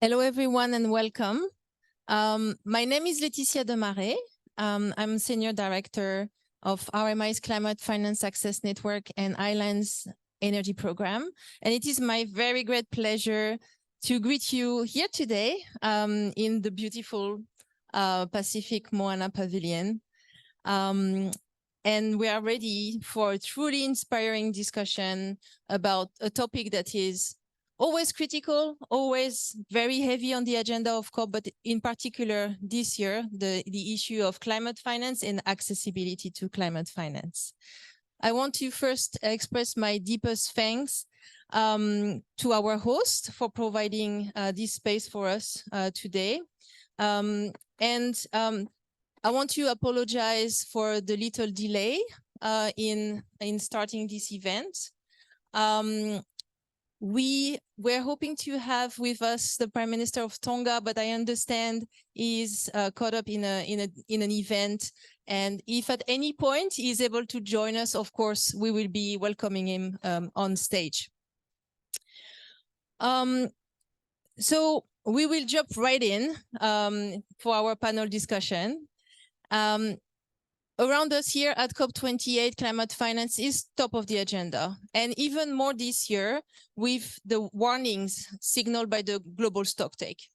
Hello, everyone, and welcome. My name is Laetitia Demaret. I'm Senior Director of RMI's Climate Finance Access Network and Islands Energy Program. And it is my very great pleasure to greet you here today in the beautiful Pacific Moana Pavilion. And we are ready for a truly inspiring discussion about a topic that is always critical, always very heavy on the agenda of COP, but in particular this year, the issue of climate finance and accessibility to climate finance. I want to first express my deepest thanks to our host for providing this space for us today. I want to apologize for the little delay in starting this event. We were hoping to have with us the Prime Minister of Tonga, but I understand he's caught up in an event. And if at any point he is able to join us, of course, we will be welcoming him on stage. So we will jump right in for our panel discussion. Around us here at COP28, climate finance is top of the agenda, and even more this year with the warnings signaled by the Global Stocktake.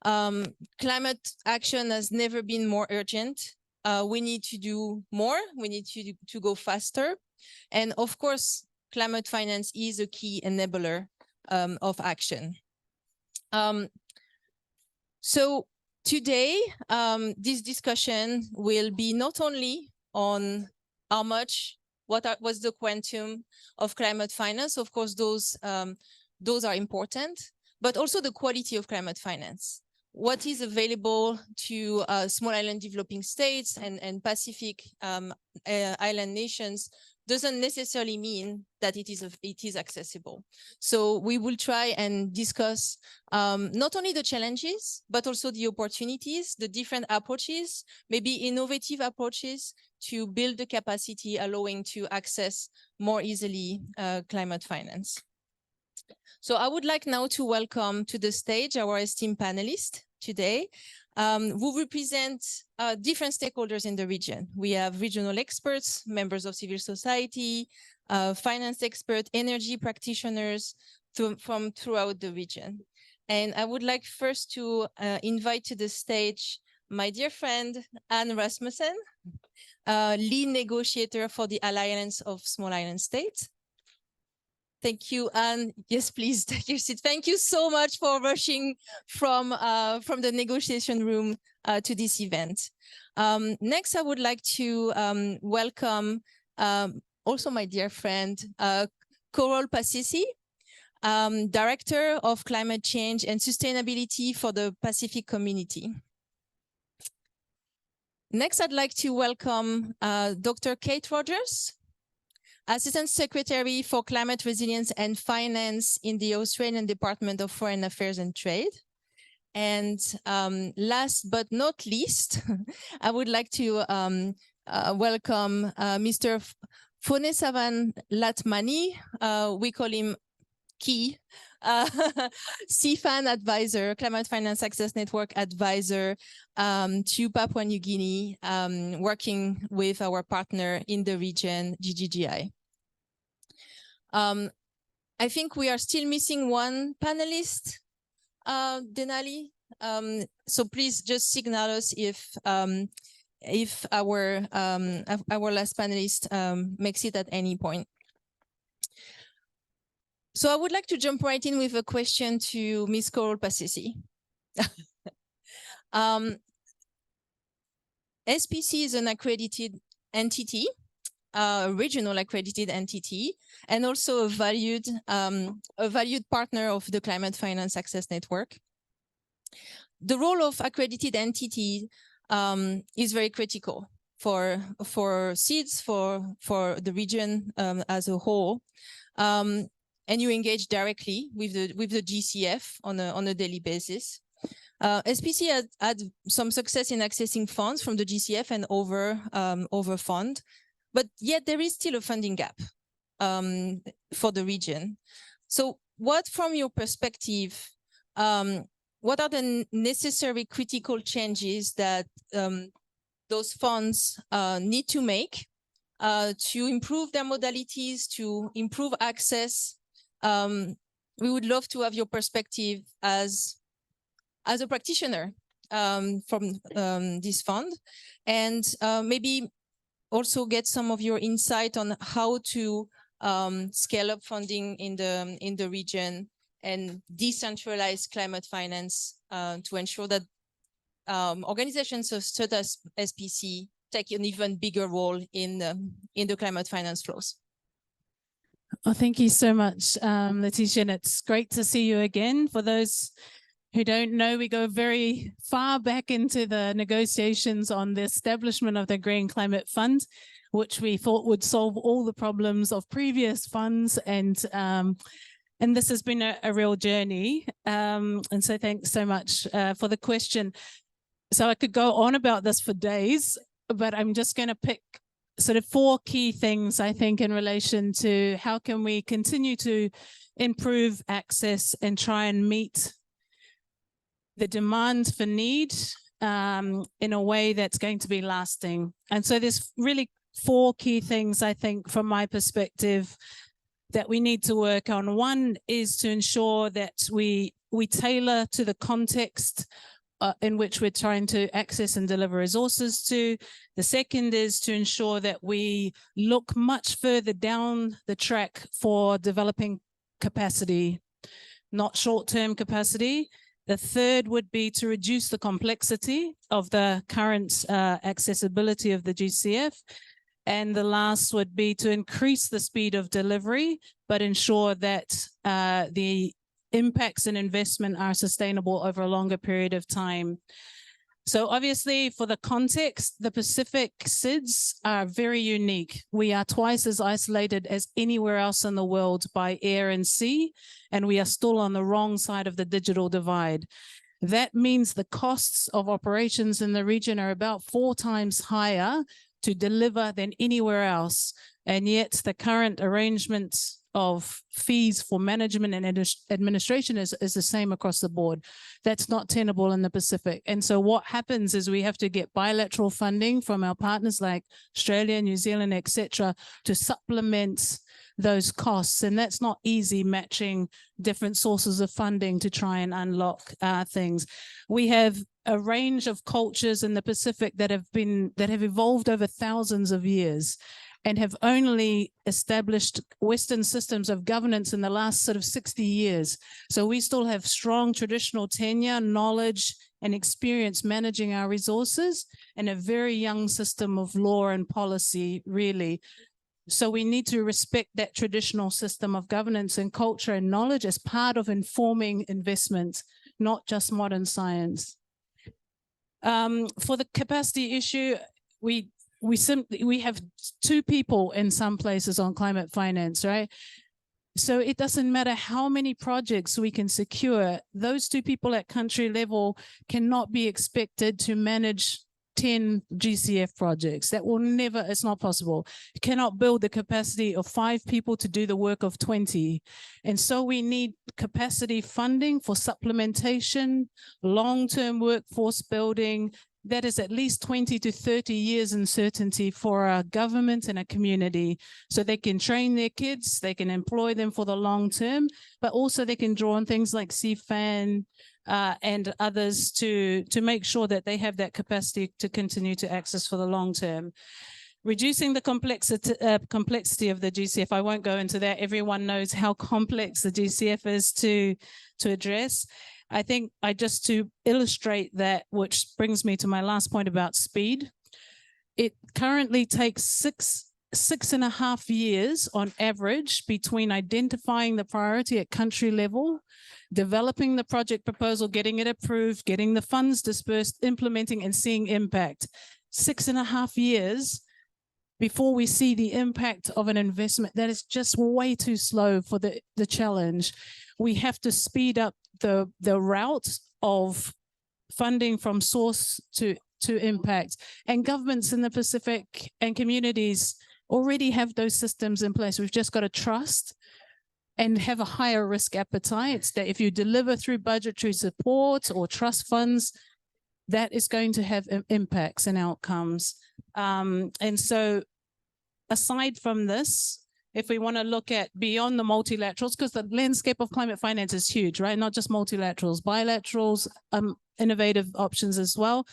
Climate action has never been more urgent. We need to do more. We need to go faster. And of course, climate finance is a key enabler of action. So today, this discussion will be not only on how much, what's the quantum of climate finance. Of course, those are important, but also the quality of climate finance. What is available to small island developing states and Pacific island nations doesn't necessarily mean that it is accessible. So we will try and discuss not only the challenges, but also the opportunities, the different approaches, maybe innovative approaches to build the capacity allowing to access more easily climate finance. So I would like now to welcome to the stage our esteemed panelists today, who represent different stakeholders in the region. We have regional experts, members of civil society, finance experts, energy practitioners from throughout the region. And I would like first to invite to the stage my dear friend, Anne Rasmussen, lead negotiator for the Alliance of Small Island States. Thank you, Anne. Yes, please take your seat. Thank you so much for rushing from the negotiation room to this event. Next, I would like to welcome also my dear friend, Coral Passisi, Director of Climate Change and Sustainability for the Pacific Community. Next, I'd like to welcome Dr. Kate Rogers, Assistant Secretary for Climate Resilience and Finance in the Australian Department of Foreign Affairs and Trade. And last but not least, I would like to welcome Mr. Fonesavan Latmani. We call him Key, CFAN advisor, Climate Finance Access Network advisor to Papua New Guinea, working with our partner in the region, GGGI. I think we are still missing one panelist, Denali. So please just signal us if our last panelist makes it at any point. So I would like to jump right in with a question to Ms. Coral Passisi. SPC is an accredited entity, a regional accredited entity, and also a valued partner of the Climate Finance Access Network. The role of accredited entity is very critical for SEEDS, for the region as a whole. And you engage directly with the GCF on a daily basis. SPC had some success in accessing funds from the GCF and over fund, but yet there is still a funding gap for the region. So what, from your perspective, what are the necessary critical changes that those funds need to make to improve their modalities, to improve access. We would love to have your perspective as a practitioner from this fund, and maybe also get some of your insight on how to scale up funding in the region and decentralize climate finance to ensure that organizations such as SPC take an even bigger role in the climate finance flows. Well, thank you so much, Letitia, and it's great to see you again. For those who don't know, we go very far back into the negotiations on the establishment of the Green Climate Fund, which we thought would solve all the problems of previous funds, and this has been a real journey. And so thanks so much for the question. So I could go on about this for days, but I'm just going to pick sort of 4 key things, I think, in relation to how can we continue to improve access and try and meet the demand for need in a way that's going to be lasting. And so there's really 4 key things, I think, from my perspective, that we need to work on. One is to ensure that we tailor to the context in which we're trying to access and deliver resources to. The second is to ensure that we look much further down the track for developing capacity, not short-term capacity. The third would be to reduce the complexity of the current accessibility of the GCF. And the last would be to increase the speed of delivery, but ensure that the impacts and investment are sustainable over a longer period of time. So obviously, for the context, the Pacific SIDS are very unique. We are twice as isolated as anywhere else in the world by air and sea, and we are still on the wrong side of the digital divide. That means the costs of operations in the region are about 4 times higher to deliver than anywhere else. And yet the current arrangement of fees for management and administration is the same across the board. That's not tenable in the Pacific. And so what happens is we have to get bilateral funding from our partners like Australia, New Zealand, etc., to supplement those costs. And that's not easy, matching different sources of funding to try and unlock things. We have a range of cultures in the Pacific that have evolved over thousands of years and have only established Western systems of governance in the last sort of 60 years. So we still have strong traditional tenure, knowledge, and experience managing our resources, and a very young system of law and policy, really. So we need to respect that traditional system of governance and culture and knowledge as part of informing investment, not just modern science. For the capacity issue, we have 2 people in some places on climate finance, right? So it doesn't matter how many projects we can secure, those 2 people at country level cannot be expected to manage 10 GCF projects. That will never, it's not possible. You cannot build the capacity of 5 people to do the work of 20. And so we need capacity funding for supplementation, long-term workforce building. That is at least 20 to 30 years in certainty for a government and a community. So they can train their kids, they can employ them for the long term, but also they can draw on things like CFAN and others to make sure that they have that capacity to continue to access for the long term. Reducing the complexity of the GCF, I won't go into that. Everyone knows how complex the GCF is to address. I think just to illustrate that, which brings me to my last point about speed, it currently takes six and a half years on average between identifying the priority at country level, developing the project proposal, getting it approved, getting the funds dispersed, implementing and seeing impact. 6.5 years before we see the impact of an investment. That is just way too slow for the challenge. We have to speed up the route of funding from source to impact. And governments in the Pacific and communities already have those systems in place. We've just got to trust and have a higher risk appetite, that if you deliver through budgetary support or trust funds, that is going to have impacts and outcomes. And so aside from this, if we want to look at beyond the multilaterals, because the landscape of climate finance is huge, right? Not just multilaterals, bilaterals, innovative options as well.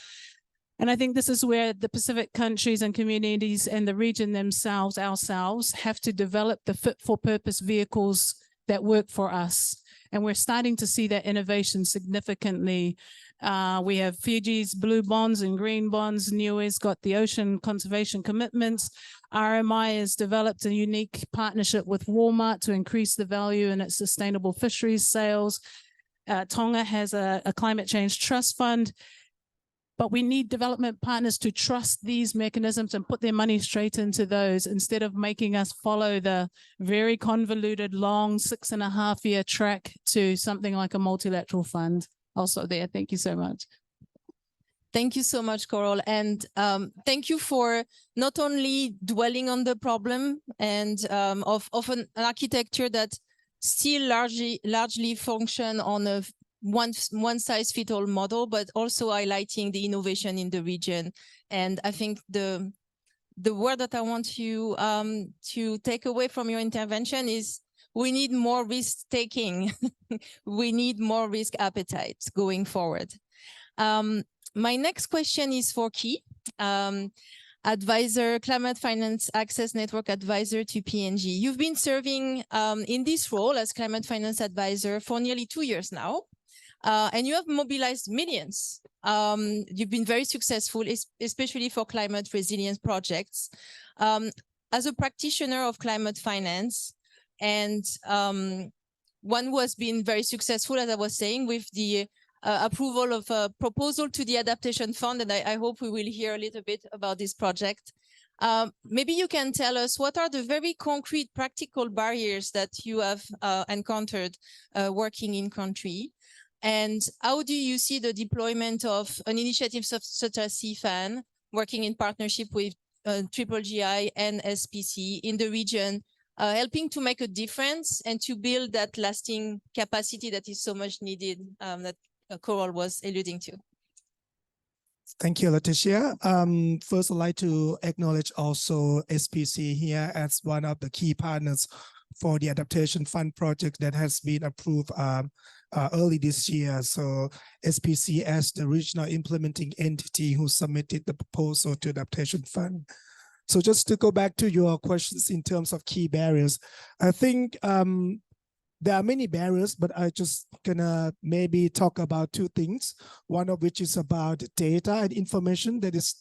And I think this is where the Pacific countries and communities and the region themselves, ourselves, have to develop the fit-for-purpose vehicles that work for us. And we're starting to see that innovation significantly. We have Fiji's blue bonds and green bonds. Niue's got the ocean conservation commitments. RMI has developed a unique partnership with Walmart to increase the value in its sustainable fisheries sales. Tonga has a climate change trust fund. But we need development partners to trust these mechanisms and put their money straight into those instead of making us follow the very convoluted, long 6.5-year track to something like a multilateral fund. Also there, thank you so much. Thank you so much, Coral. And thank you for not only dwelling on the problem and of an architecture that still largely function on a one-size-fits-all model, but also highlighting the innovation in the region. And I think the word that I want you to take away from your intervention is we need more risk-taking. We need more risk appetite going forward. My next question is for Key, advisor, Climate Finance Access Network advisor to PNG. You've been serving in this role as Climate Finance advisor for nearly 2 years now. And you have mobilized millions. You've been very successful, especially for climate resilience projects. As a practitioner of climate finance and one who has been very successful, as I was saying, with the approval of a proposal to the Adaptation Fund, and I hope we will hear a little bit about this project. Maybe you can tell us what are the very concrete practical barriers that you have encountered working in country? And how do you see the deployment of an initiative such as CFAN, working in partnership with GGI and SPC in the region, helping to make a difference and to build that lasting capacity that is so much needed, that Coral was alluding to? Thank you, Leticia. First, I'd like to acknowledge also SPC here as one of the key partners for the Adaptation Fund project that has been approved early this year. So SPC as the regional implementing entity who submitted the proposal to Adaptation Fund. So just to go back to your questions in terms of key barriers, I think there are many barriers, but I just gonna maybe talk about two things. One of which is about data and information that is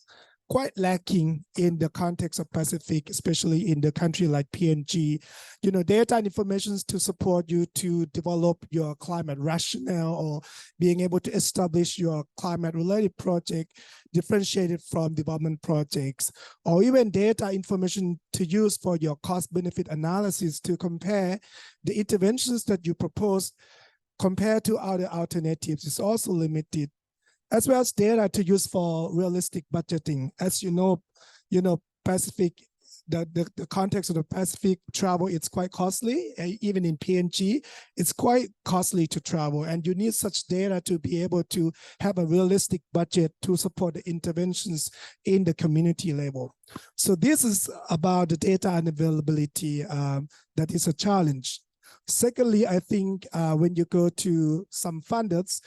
quite lacking in the context of Pacific, especially in the country like PNG. You know, data and information to support you to develop your climate rationale or being able to establish your climate-related project differentiated from development projects, or even data information to use for your cost-benefit analysis to compare the interventions that you propose compared to other alternatives is also limited, as well as data to use for realistic budgeting. As you know, Pacific, the context of the Pacific travel, it's quite costly. Even in PNG, it's quite costly to travel, and you need such data to be able to have a realistic budget to support the interventions in the community level. So this is about the data and availability that is a challenge. Secondly, I think when you go to some funders,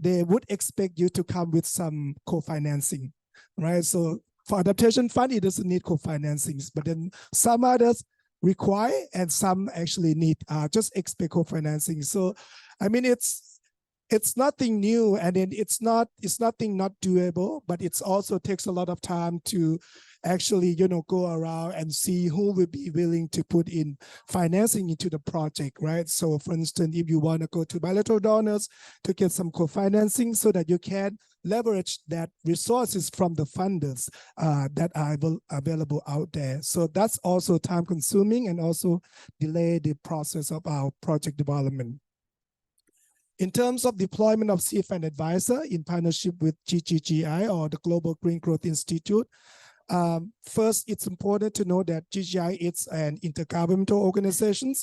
they would expect you to come with some co-financing, right? So for Adaptation Fund, it doesn't need co-financings, but then some others require and some actually need just expect co-financing. So, I mean, it's nothing new, and then it's nothing not doable, but it's also takes a lot of time to actually, go around and see who will be willing to put in financing into the project, right? So for instance, if you want to go to bilateral donors to get some co-financing so that you can leverage that resources from the funders that are available out there. So that's also time consuming and also delay the process of our project development. In terms of deployment of CFAN advisor in partnership with GGI or the Global Green Growth Institute, First, it's important to know that GGI is an intergovernmental organization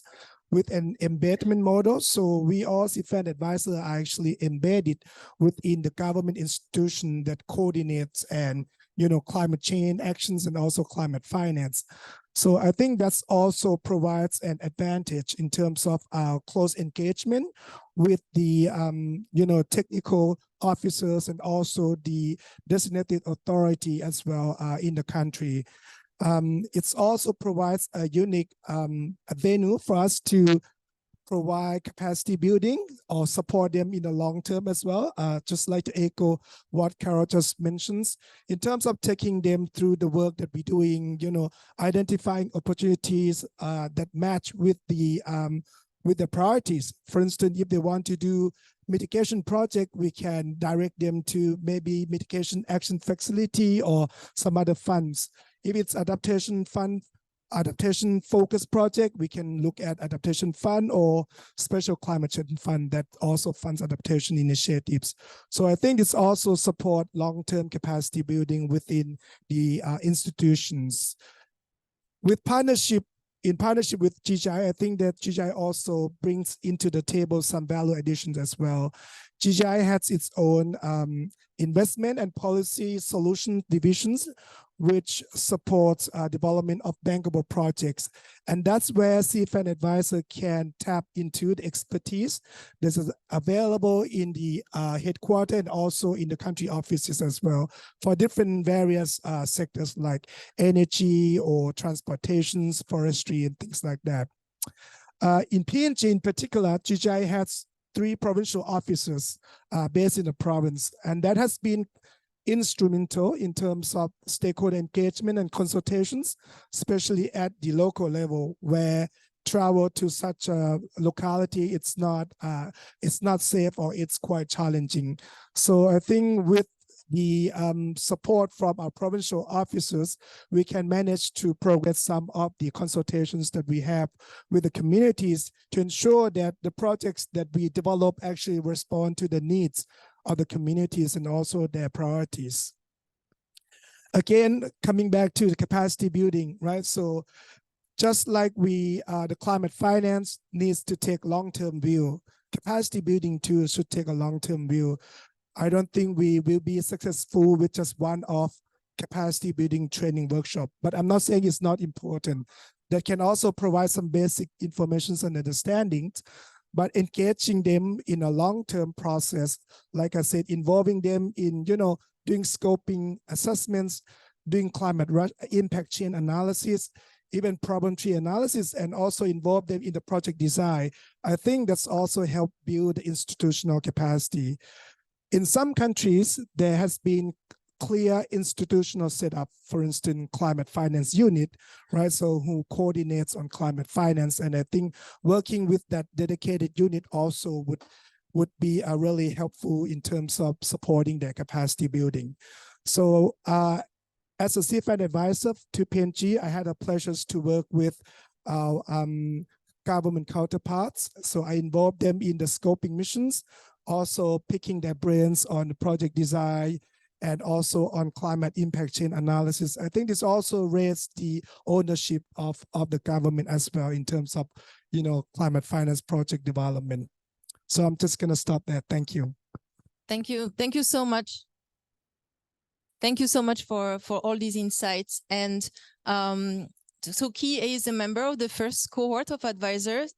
with an embedment model. So we all CFAN advisors are actually embedded within the government institution that coordinates and climate change actions and also climate finance. So I think that's also provides an advantage in terms of our close engagement with the technical officers and also the designated authority as well in the country. It also provides a unique venue for us to provide capacity building or support them in the long term as well. Just like to echo what Carol just mentions in terms of taking them through the work that we're doing, identifying opportunities that match with the priorities. For instance, if they want to do mitigation project, we can direct them to maybe mitigation action facility or some other funds. If it's adaptation focused project, we can look at adaptation fund or special climate change fund that also funds adaptation initiatives. So I think it's also support long-term capacity building within the institutions. In partnership with GGI, I think that GGI also brings into the table some value additions as well. GGI has its own investment and policy solution divisions, which supports development of bankable projects. And that's where CFAN advisor can tap into the expertise that is available in the headquarters and also in the country offices as well for different various sectors like energy or transportations, forestry, and things like that. In PNG in particular, GGI has 3 provincial offices based in the province, and that has been instrumental in terms of stakeholder engagement and consultations, especially at the local level where travel to such a locality, it's not safe or it's quite challenging. So I think with the support from our provincial officers, we can manage to progress some of the consultations that we have with the communities to ensure that the projects that we develop actually respond to the needs of the communities and also their priorities. Again, coming back to the capacity building, right? So just like the climate finance needs to take long-term view, capacity building too should take a long-term view. I don't think we will be successful with just one-off capacity building training workshop, but I'm not saying it's not important. That can also provide some basic information and understandings, but engaging them in a long-term process, like I said, involving them in, doing scoping assessments, doing climate impact chain analysis, even problem tree analysis, and also involve them in the project design. I think that's also helped build institutional capacity. In some countries, there has been clear institutional setup, for instance, climate finance unit, right? So who coordinates on climate finance. And I think working with that dedicated unit also would be really helpful in terms of supporting their capacity building. So as a CFAN advisor to PNG, I had a pleasure to work with our government counterparts. So I involved them in the scoping missions, also picking their brains on the project design, and also on climate impact chain analysis. I think this also raised the ownership of the government as well in terms of, climate finance project development. So I'm just gonna stop there. Thank you. Thank you. Thank you so much. Thank you so much for all these insights. And so KEA is a member of the first cohort of advisors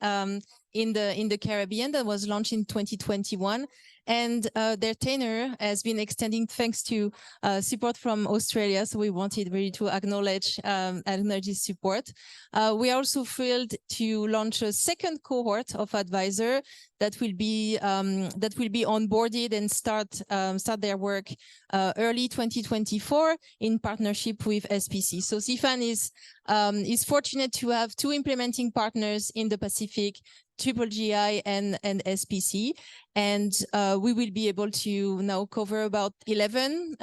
in the Caribbean that was launched in 2021. And their tenure has been extending thanks to support from Australia. So we wanted really to acknowledge this support. We are also thrilled to launch a second cohort of advisor that will be onboarded and start their work early 2024 in partnership with SPC. So CFAN is fortunate to have 2 implementing partners in the Pacific Triple GI and SPC. And we will be able to now cover about 11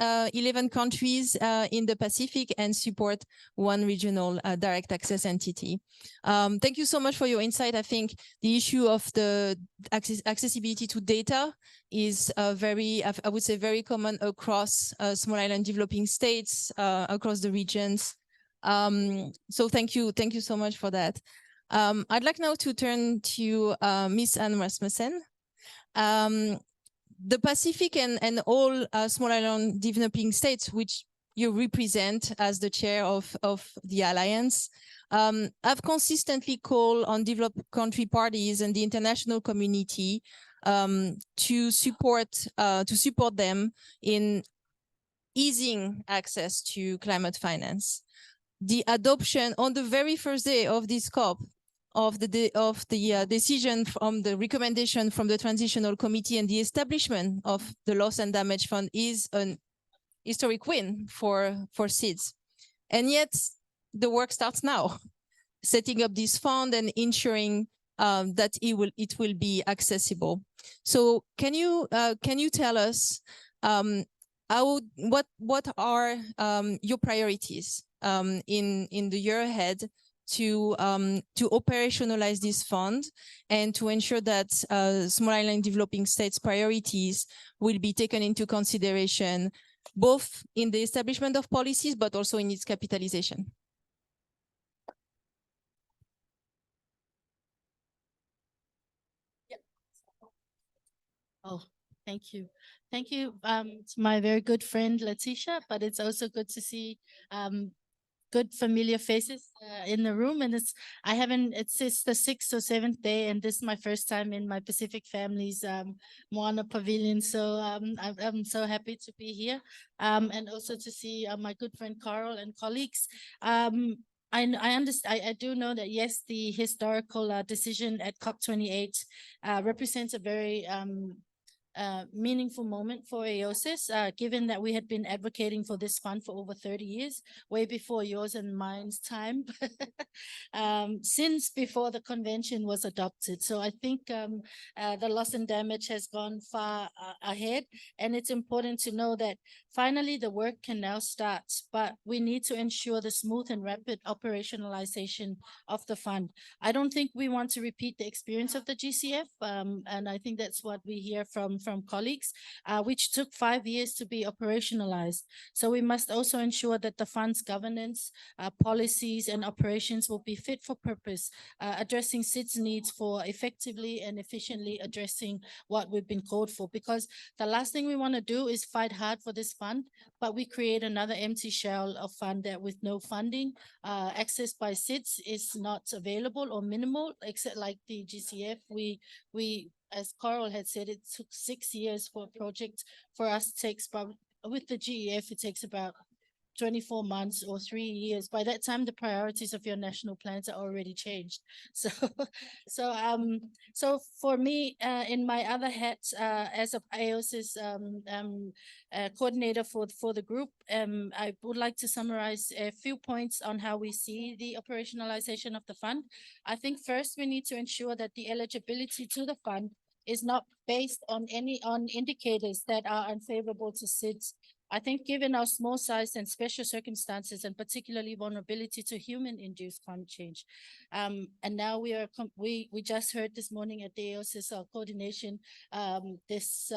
countries in the Pacific and support one regional direct access entity. Thank you so much for your insight. I think the issue of the accessibility to data is I would say, very common across small island developing states, across the regions. So thank you so much for that. I'd like now to turn to Ms. Anne Rasmussen. The Pacific and all small island developing states, which you represent as the chair of the Alliance, have consistently called on developed country parties and the international community to support them in easing access to climate finance. The adoption on the very first day of this COP of the decision from the recommendation from the Transitional Committee and the establishment of the Loss and Damage Fund is an historic win for SIDS. And yet the work starts now, setting up this fund and ensuring that it will be accessible. So can you tell us what are your priorities in the year ahead to operationalize this fund and to ensure that small island developing states' priorities will be taken into consideration, both in the establishment of policies, but also in its capitalization? Oh, thank you. Thank you to my very good friend, Letitia, but it's also good to see good familiar faces in the room. And it's the 6th or 7th day, and this is my first time in my Pacific family's Moana Pavilion. So I'm so happy to be here, and also to see my good friend Carl and colleagues. I do know that, yes, the historical decision at COP28 represents a very meaningful moment for AOSIS, given that we had been advocating for this fund for over 30 years, way before yours and mine's time, since before the convention was adopted. So I think the loss and damage has gone far ahead, and it's important to know that finally the work can now start, but we need to ensure the smooth and rapid operationalization of the fund. I don't think we want to repeat the experience of the GCF, and I think that's what we hear from colleagues, which took 5 years to be operationalized. So we must also ensure that the fund's governance, policies and operations will be fit for purpose, addressing SIDS needs for effectively and efficiently addressing what we've been called for. Because the last thing we want to do is fight hard for this fund, but we create another empty shell of fund that with no funding, access by SIDS is not available or minimal, except like the GCF. We as Carl had said, it took 6 years for a project. For us, it takes about, with the GEF, it takes about 24 months or 3 years. By that time, the priorities of your national plans are already changed. So for me, in my other hat, as a AOSIS coordinator for the group, I would like to summarize a few points on how we see the operationalization of the fund. I think first we need to ensure that the eligibility to the fund is not based on indicators that are unfavorable to SIDS. I think given our small size and special circumstances, and particularly vulnerability to human-induced climate change, and now we just heard this morning at the AOSIS coordination this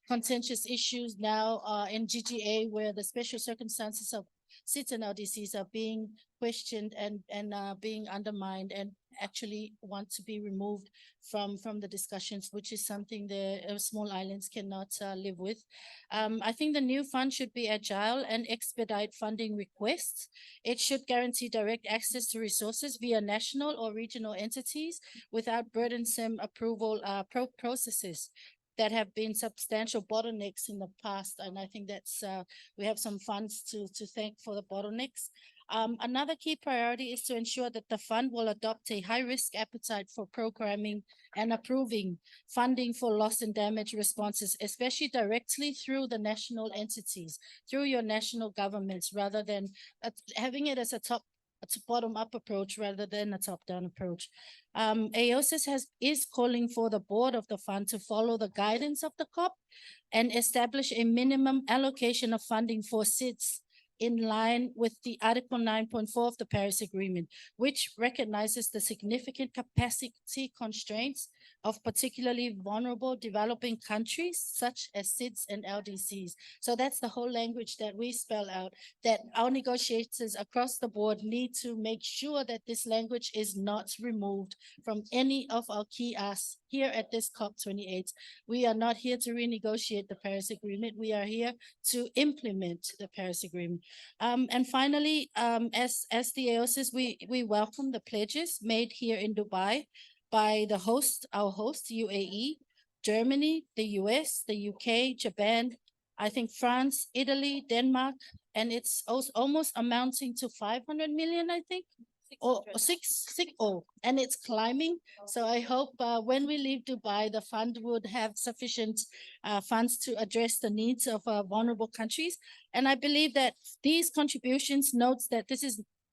contentious issues now in GGA, where the special circumstances of SIDS and LDCs are being questioned and being undermined, and actually want to be removed from the discussions, which is something the small islands cannot live with. I think the new fund should be agile and expedite funding requests. It should guarantee direct access to resources via national or regional entities without burdensome approval processes that have been substantial bottlenecks in the past. And I think that's we have some funds to thank for the bottlenecks. Another key priority is to ensure that the fund will adopt a high-risk appetite for programming and approving funding for loss and damage responses, especially directly through the national entities, through your national governments, rather than having it as a top bottom-up approach rather than a top-down approach. AOSIS is calling for the board of the fund to follow the guidance of the COP and establish a minimum allocation of funding for SIDS in line with the Article 9.4 of the Paris Agreement, which recognizes the significant capacity constraints of particularly vulnerable developing countries such as SIDS and LDCs. So that's the whole language that we spell out, that our negotiators across the board need to make sure that this language is not removed from any of our key asks here at this COP28. We are not here to renegotiate the Paris Agreement. We are here to implement the Paris Agreement. And finally, as the AOSIS, we welcome the pledges made here in Dubai by the host, our host, UAE, Germany, the US, the UK, Japan, I think France, Italy, Denmark, and it's also almost amounting to 500 million, I think. Or and it's climbing. So I hope when we leave Dubai, the fund would have sufficient funds to address the needs of vulnerable countries. And I believe that these contributions notes that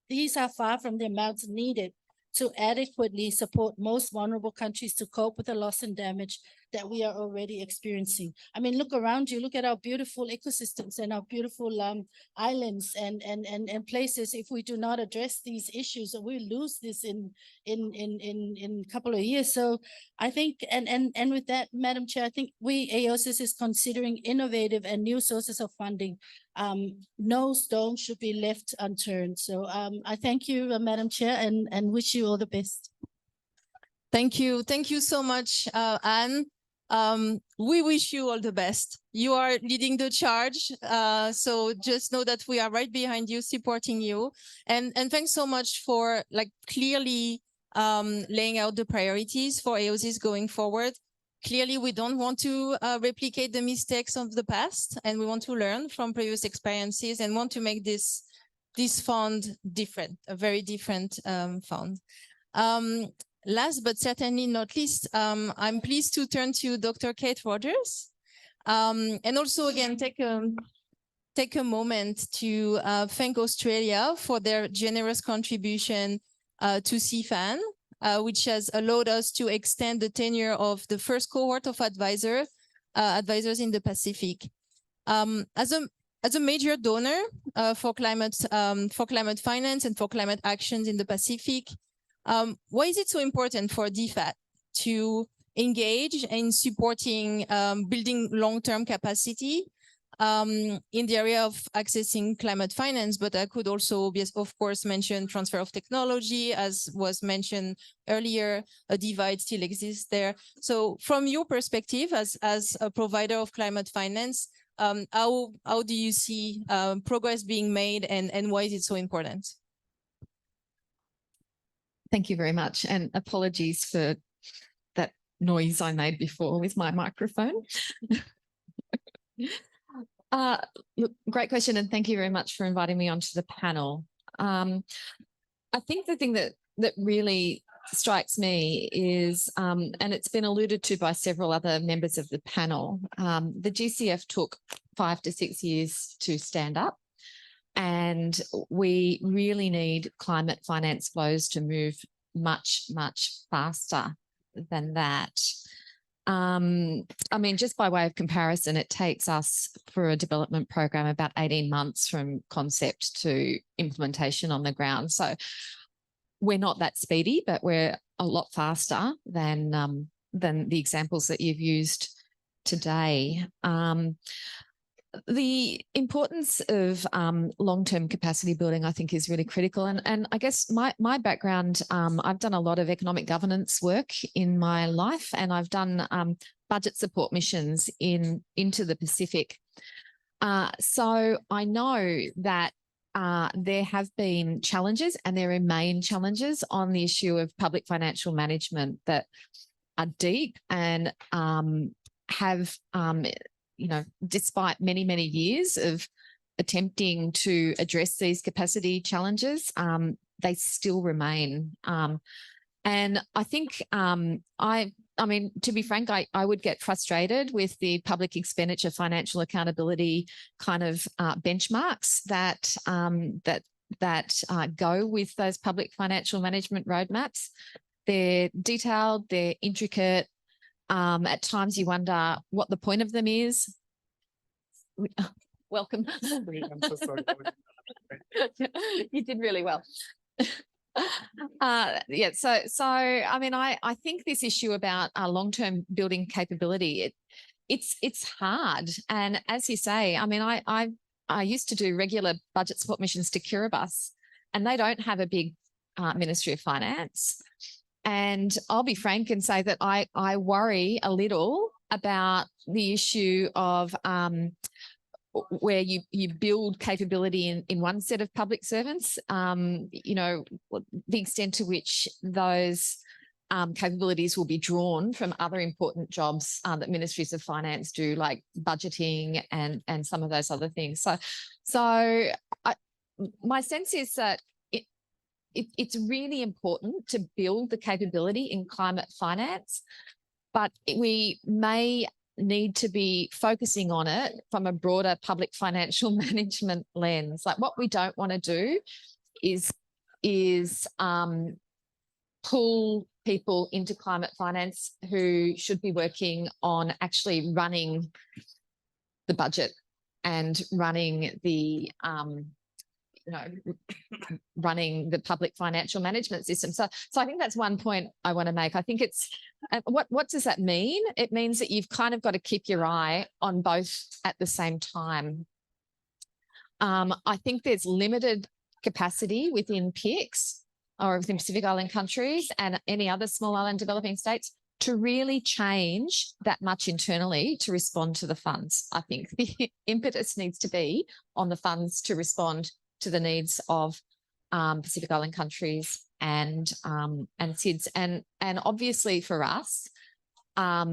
these are far from the amounts needed to adequately support most vulnerable countries to cope with the loss and damage that we are already experiencing. I mean, look around you, look at our beautiful ecosystems and our beautiful islands and places. If we do not address these issues, we lose this in a couple of years. So I think, and with that, Madam Chair, I think AOSIS is considering innovative and new sources of funding. No stone should be left unturned. So I thank you, Madam Chair, and wish you all the best. Thank you. Thank you so much, Anne. We wish you all the best. You are leading the charge. So just know that we are right behind you, supporting you. And thanks so much for clearly laying out the priorities for AOSIS going forward. Clearly, we don't want to replicate the mistakes of the past, and we want to learn from previous experiences and want to make this fund different, a very different fund. Last but certainly not least, I'm pleased to turn to Dr. Kate Rogers, and also again take a moment to thank Australia for their generous contribution to CFAN, which has allowed us to extend the tenure of the first cohort of advisors in the Pacific. As a major donor for climate finance and for climate actions in the Pacific, why is it so important for DFAT to engage in supporting building long-term capacity in the area of accessing climate finance? But I could also, of course, mention transfer of technology, as was mentioned earlier. A divide still exists there. So from your perspective as a provider of climate finance, how do you see progress being made, and why is it so important? Thank you very much, and apologies for that noise I made before with my microphone. Look, great question, and thank you very much for inviting me onto the panel. I think the thing that really strikes me is, and it's been alluded to by several other members of the panel, the GCF took 5 to 6 years to stand up. And we really need climate finance flows to move much, much faster than that. I mean, just by way of comparison, it takes us for a development program about 18 months from concept to implementation on the ground. So we're not that speedy, but we're a lot faster than the examples that you've used today. The importance of long-term capacity building, I think, is really critical. And I guess my background, I've done a lot of economic governance work in my life, and I've done budget support missions into the Pacific. So I know that there have been challenges, and there remain challenges on the issue of public financial management that are deep and have despite many, many years of attempting to address these capacity challenges, they still remain. And I think, I mean, to be frank, I would get frustrated with the public expenditure financial accountability kind of benchmarks that that go with those public financial management roadmaps. They're detailed, they're intricate. At times you wonder what the point of them is. Welcome. I'm so sorry. You did really well. Yeah, so I mean, I think this issue about long-term building capability, it's hard. And as you say, I mean, I used to do regular budget support missions to Kiribati, and they don't have a big Ministry of Finance. And I'll be frank and say that I worry a little about the issue of where you build capability in one set of public servants, you know, the extent to which those capabilities will be drawn from other important jobs that ministries of finance do, like budgeting and some of those other things. So my sense is that it's really important to build the capability in climate finance, but we may need to be focusing on it from a broader public financial management lens. Like, what we don't want to do is pull people into climate finance who should be working on actually running the budget and running the running the public financial management system. So I think that's one point I want to make. I think it's what does that mean? It means that you've kind of got to keep your eye on both at the same time. I think there's limited capacity within PICS or within Pacific Island countries and any other small island developing states to really change that much internally to respond to the funds. I think the impetus needs to be on the funds to respond to the needs of Pacific Island countries and SIDS. And obviously for us, there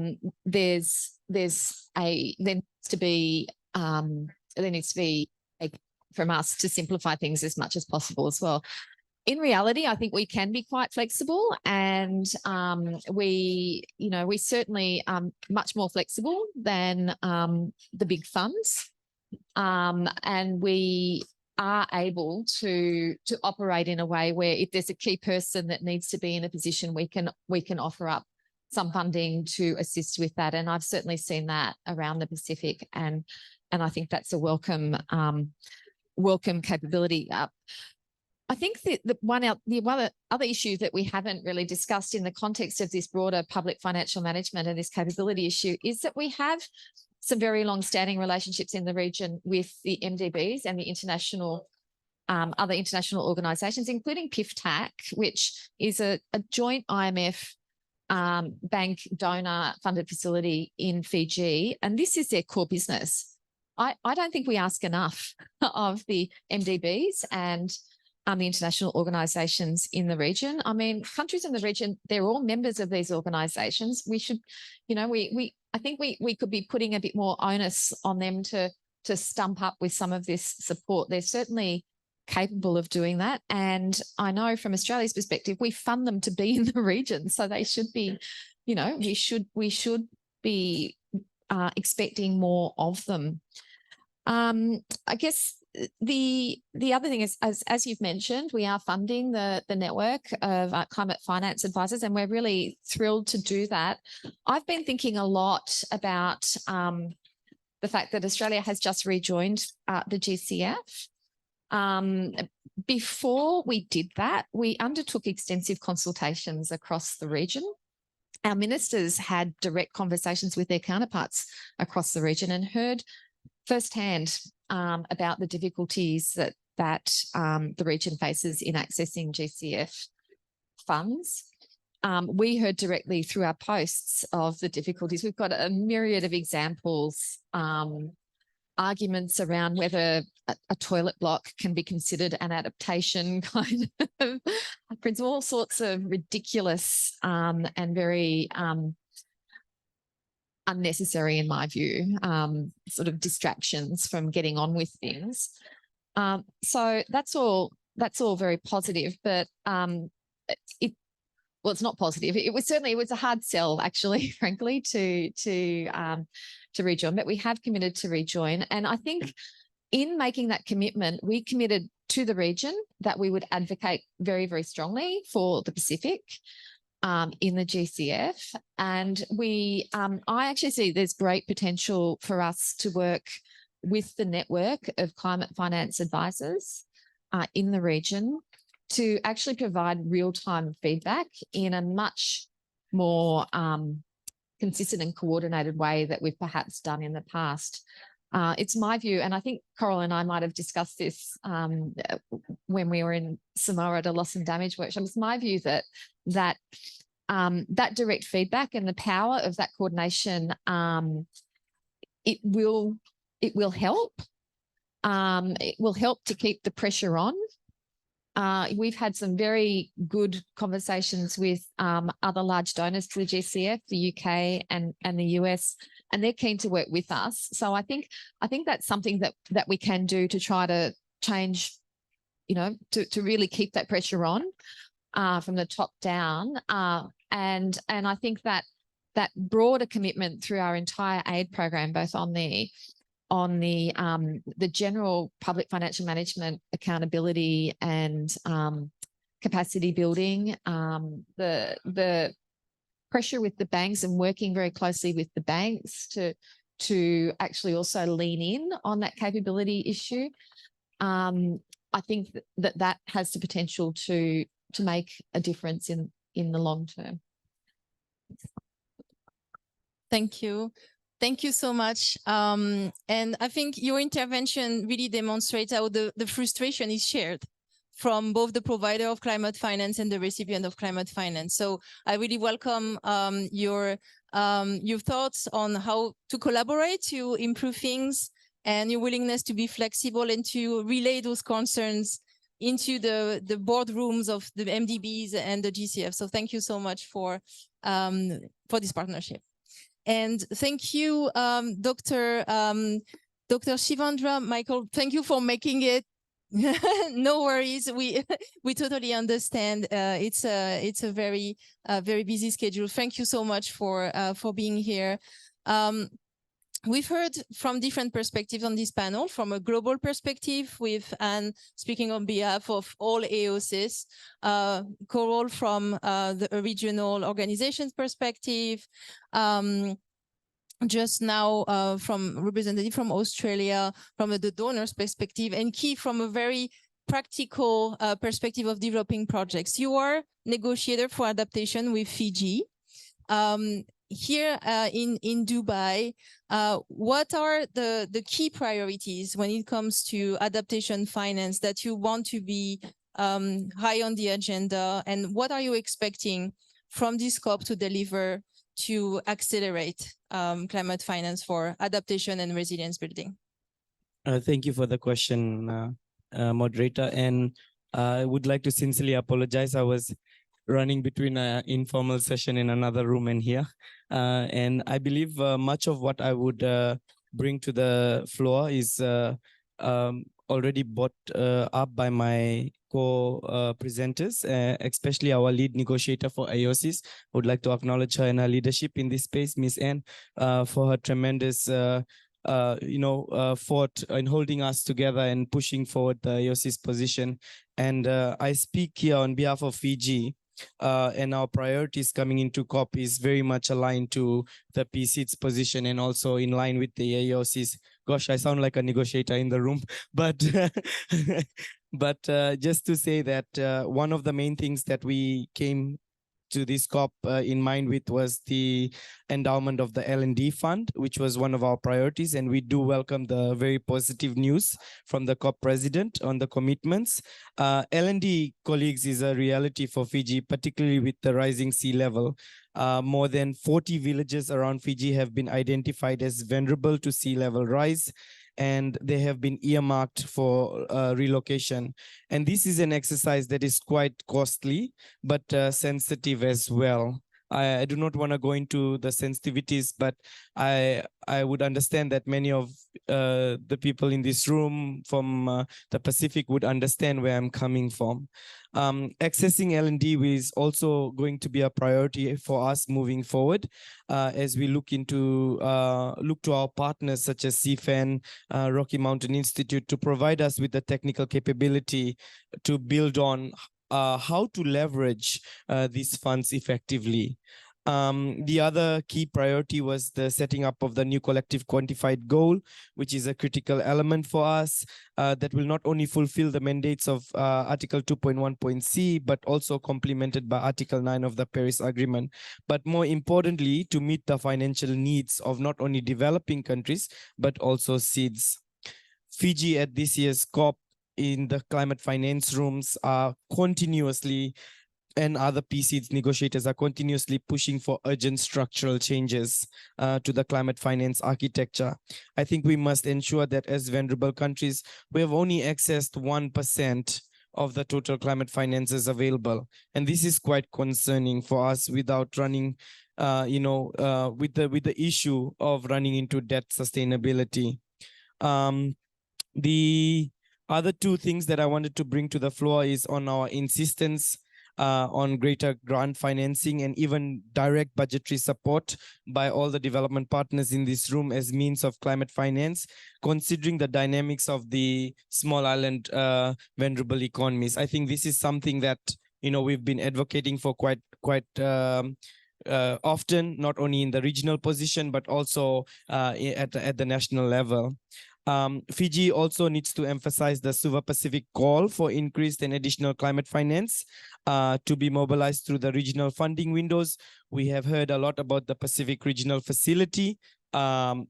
needs to be from us to simplify things as much as possible as well. In reality, I think we can be quite flexible, and we certainly much more flexible than the big funds, and we are able to operate in a way where if there's a key person that needs to be in a position, we can offer up some funding to assist with that. And I've certainly seen that around the Pacific, and I think that's a welcome capability. I think that the other issue that we haven't really discussed in the context of this broader public financial management and this capability issue is that we have some very long-standing relationships in the region with the MDBs and the international, other international organisations, including PIFTAC, which is a joint IMF bank donor funded facility in Fiji, and this is their core business. I don't think we ask enough of the MDBs and the international organisations in the region. I mean, countries in the region, they're all members of these organisations. We should, I think we could be putting a bit more onus on them to stump up with some of this support. They're certainly capable of doing that. And I know from Australia's perspective, we fund them to be in the region. So they should be, we should be expecting more of them. I guess the other thing is, as you've mentioned, we are funding the network of climate finance advisors, and we're really thrilled to do that. I've been thinking a lot about the fact that Australia has just rejoined the GCF. Before we did that, we undertook extensive consultations across the region. Our ministers had direct conversations with their counterparts across the region and heard firsthand about the difficulties that the region faces in accessing GCF funds. We heard directly through our posts of the difficulties. We've got a myriad of examples, arguments around whether a toilet block can be considered an adaptation kind of principle, all sorts of ridiculous and very unnecessary, in my view, sort of distractions from getting on with things. So that's all very positive, but it's not positive. It was a hard sell, actually, frankly, to rejoin, but we have committed to rejoin. And I think in making that commitment, we committed to the region that we would advocate very, very strongly for the Pacific in the GCF. And I actually see there's great potential for us to work with the network of climate finance advisors in the region to actually provide real-time feedback in a much more consistent and coordinated way that we've perhaps done in the past. It's my view, and I think Coral and I might have discussed this when we were in Samoa at a loss and damage workshop. It's my view that direct feedback and the power of that coordination, it will help. It will help to keep the pressure on. We've had some very good conversations with other large donors to the GCF, the UK and the US, and they're keen to work with us. So I think that's something that we can do to try to change, to really keep that pressure on from the top down. And I think that broader commitment through our entire aid program, both on the general public financial management accountability and capacity building, the pressure with the banks and working very closely with the banks to actually also lean in on that capability issue. I think that has the potential to make a difference in the long term. Thank you. Thank you so much. And I think your intervention really demonstrates how the frustration is shared from both the provider of climate finance and the recipient of climate finance. So I really welcome your thoughts on how to collaborate to improve things, and your willingness to be flexible and to relay those concerns into the boardrooms of the MDBs and the GCF. So thank you so much for this partnership. And thank you, Dr. Shivandra, Michael, thank you for making it. No worries, we totally understand. It's a very busy schedule. Thank you so much for being here. We've heard from different perspectives on this panel, from a global perspective with Anne speaking on behalf of all AOCs, Coral from the regional organizations perspective, just now from representative from Australia, from the donors perspective, and Key from a very practical perspective of developing projects. You are negotiator for adaptation with Fiji. Here in Dubai, what are the key priorities when it comes to adaptation finance that you want to be high on the agenda, and what are you expecting from this COP to deliver to accelerate climate finance for adaptation and resilience building? Thank you for the question, moderator. And I would like to sincerely apologize. I was running between an informal session in another room and here. And I believe much of what I would bring to the floor is already brought up by my co-presenters, especially our lead negotiator for AOCs. I would like to acknowledge her and her leadership in this space, Ms. Anne, for her tremendous fought in holding us together and pushing forward the AOC's position. And I speak here on behalf of Fiji, and our priorities coming into COP is very much aligned to the PC's position and also in line with the AOC's. Gosh, I sound like a negotiator in the room, but just to say that one of the main things that we came to this COP in mind with was the endowment of the L&D fund, which was one of our priorities. And we do welcome the very positive news from the COP president on the commitments. L&D, colleagues, is a reality for Fiji, particularly with the rising sea level. More than 40 villages around Fiji have been identified as vulnerable to sea level rise, and they have been earmarked for relocation. And this is an exercise that is quite costly, but sensitive as well. I do not want to go into the sensitivities, but I would understand that many of the people in this room from the Pacific would understand where I'm coming from. Accessing L&D is also going to be a priority for us moving forward as we look to our partners such as CFAN, Rocky Mountain Institute, to provide us with the technical capability to build on how to leverage these funds effectively. The other key priority was the setting up of the new collective quantified goal, which is a critical element for us that will not only fulfill the mandates of Article 2.1.c, but also complemented by Article 9 of the Paris Agreement. But more importantly, to meet the financial needs of not only developing countries, but also seeds. Fiji at this year's COP in the climate finance rooms are continuously, and other PCs negotiators are continuously pushing for urgent structural changes to the climate finance architecture. I think we must ensure that as vulnerable countries, we have only accessed 1% of the total climate finances available. And this is quite concerning for us without running, with the issue of running into debt sustainability. The other two things that I wanted to bring to the floor is on our insistence on greater grant financing and even direct budgetary support by all the development partners in this room as means of climate finance, considering the dynamics of the small island vulnerable economies. I think this is something that we've been advocating for quite often, not only in the regional position but also at the national level. Fiji also needs to emphasize the Suva Pacific call for increased and additional climate finance to be mobilized through the regional funding windows. We have heard a lot about the Pacific Regional Facility and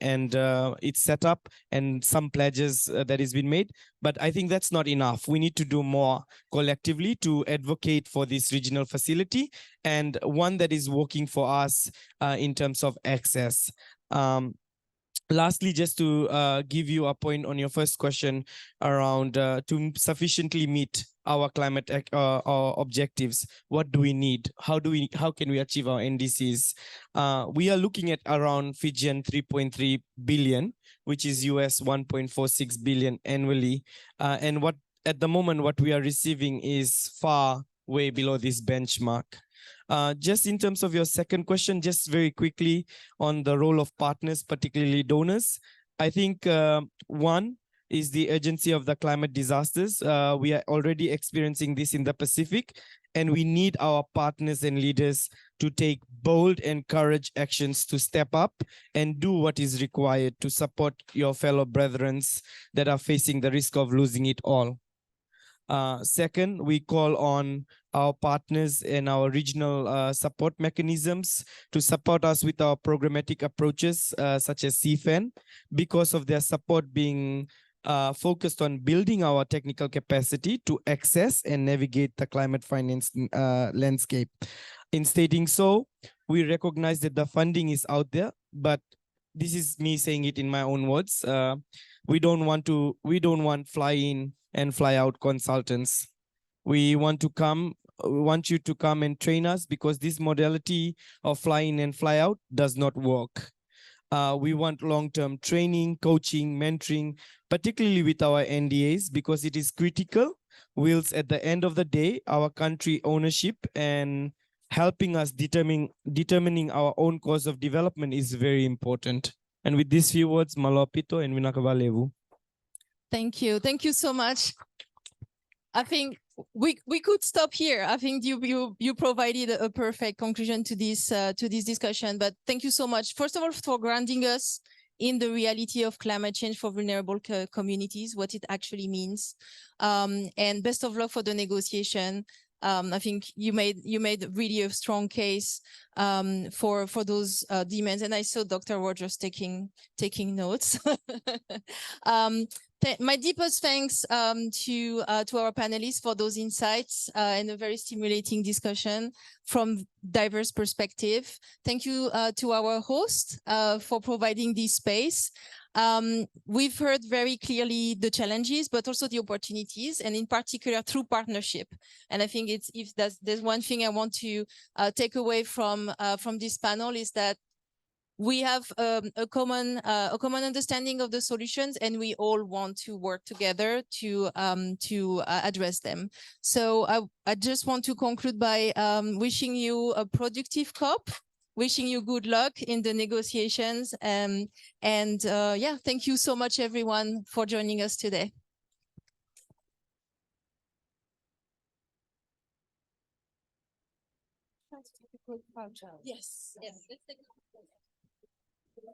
its setup and some pledges that has been made. But I think that's not enough. We need to do more collectively to advocate for this regional facility and one that is working for us in terms of access. Lastly, just to give you a point on your first question around to sufficiently meet our climate objectives, what do we need? How can we achieve our NDCs? We are looking at around Fijian 3.3 billion, which is US 1.46 billion annually. And what at the moment, what we are receiving is far way below this benchmark. Just in terms of your second question, just very quickly on the role of partners, particularly donors, I think one is the urgency of the climate disasters. We are already experiencing this in the Pacific, and we need our partners and leaders to take bold and courage actions to step up and do what is required to support your fellow brethren that are facing the risk of losing it all. Second, we call on our partners and our regional support mechanisms to support us with our programmatic approaches, such as CFAN, because of their support being focused on building our technical capacity to access and navigate the climate finance landscape. In stating so, we recognize that the funding is out there, but this is me saying it in my own words. We don't want fly in and fly out consultants. We want you to come and train us, because this modality of fly in and fly out does not work. We want long-term training, coaching, mentoring, particularly with our NDAs, because it is critical. Whilst at the end of the day, our country ownership and helping us determining our own course of development is very important. And with these few words, malopito and winakavalevu. Thank you. Thank you so much. I think we could stop here. I think you provided a perfect conclusion to this discussion. But thank you so much, first of all, for grounding us in the reality of climate change for vulnerable communities, what it actually means, and best of luck for the negotiation. I think you made really a strong case for those demands, and I saw Dr. Rogers taking notes. My deepest thanks to our panelists for those insights and a very stimulating discussion from diverse perspective. Thank you to our host for providing this space. We've heard very clearly the challenges, but also the opportunities, and in particular through partnership. And I think there's one thing I want to take away from this panel is that we have a common understanding of the solutions, and we all want to work together to address them. So I just want to conclude by wishing you a productive COP, wishing you good luck in the negotiations, and yeah, thank you so much everyone for joining us today. Yes, yes. Let's take a